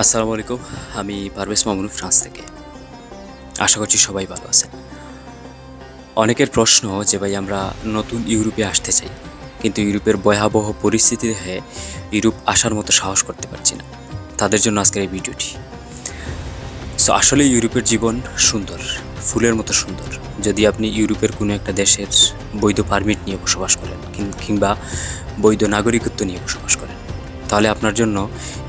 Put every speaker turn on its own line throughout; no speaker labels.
আসসালামু আলাইকুম। আমি পারভেজ মামুন ফ্রান্স থেকে। আশা করছি সবাই ভালো আছেন। অনেকের প্রশ্ন যে ভাই আমরা নতুন ইউরোপে আসতে চাই, কিন্তু ইউরোপের ভয়াবহ পরিস্থিতি দেখে ইউরোপ আসার মতো সাহস করতে পারছি না। তাদের জন্য আজকের এই ভিডিওটি। আসলে ইউরোপের জীবন সুন্দর, ফুলের মতো সুন্দর। যদি আপনি ইউরোপের কোনো একটা দেশের বৈধ পারমিট নিয়ে বসবাস করেন কিংবা বৈধ নাগরিকত্ব নিয়ে বসবাস করেন, তাহলে আপনার জন্য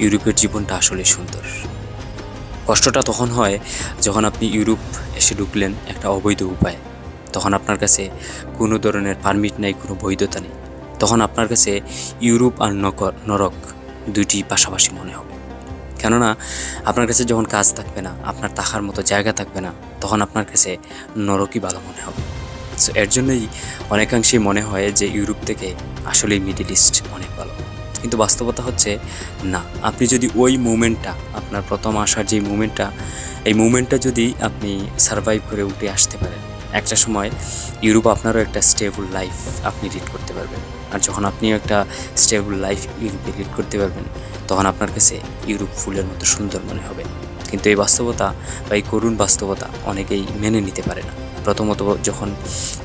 ইউরোপের জীবনটা আসলে সুন্দর। কষ্টটা তখন হয় যখন আপনি ইউরোপ এসে ঢুকলেন একটা অবৈধ উপায়ে। তখন আপনার কাছে কোনো ধরনের পারমিট নেই, কোনো বৈধতা নেই। তখন আপনার কাছে ইউরোপ আর নরক দুইটি পাশাপাশি মনে হবে। কেননা আপনার কাছে যখন কাজ থাকবে না, আপনার থাকার মতো জায়গা থাকবে না, তখন আপনার কাছে নরকই ভালো মনে হবে। সো এর জন্যই অনেকাংশেই মনে হয় যে ইউরোপ থেকে আসলেই মিডল ইস্ট অনেক ভালো। কিন্তু বাস্তবতা হচ্ছে না। আপনি যদি ওই মুমেন্টটা, আপনার প্রথম আসার যে মুমেন্টটা, এই মুমেন্টটা যদি আপনি সারভাইভ করে উঠে আসতে পারেন, একটা সময় ইউরোপ আপনারও একটা স্টেবল লাইফ আপনি লিড করতে পারবেন। আর যখন আপনিও একটা স্টেবল লাইফ ইউরোপে লিড করতে পারবেন, তখন আপনার কাছে ইউরোপ ফুলের মতো সুন্দর মনে হবে। কিন্তু এই বাস্তবতা বা এই করুণ বাস্তবতা অনেকেই মেনে নিতে পারে না। প্রথমত যখন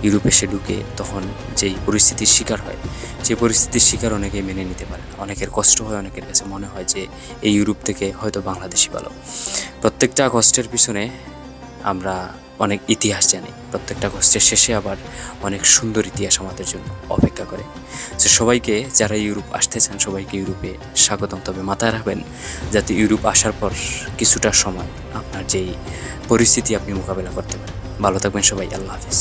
ইউরোপে এসে ঢুকে তখন যেই পরিস্থিতির শিকার হয়, সেই পরিস্থিতির শিকার অনেকেই মেনে নিতে পারে না। অনেকের কষ্ট হয়, অনেকের কাছে মনে হয় যে এই ইউরোপ থেকে হয়তো বাংলাদেশই ভালো। প্রত্যেকটা কষ্টের পিছনে আমরা অনেক ইতিহাস জানি, প্রত্যেকটা কষ্টের শেষে আবার অনেক সুন্দর ইতিহাস আমাদের জন্য অপেক্ষা করে। তো সবাইকে, যারা ইউরোপ আসতে চান, সবাইকে ইউরোপে স্বাগতম। তবে মাথায় রাখবেন যাতে ইউরোপ আসার পর কিছুটা সময় আপনার যেই পরিস্থিতি আপনি মোকাবেলা করতে পারেন। ভালো থাকবেন সবাই। আল্লাহ হাফিজ।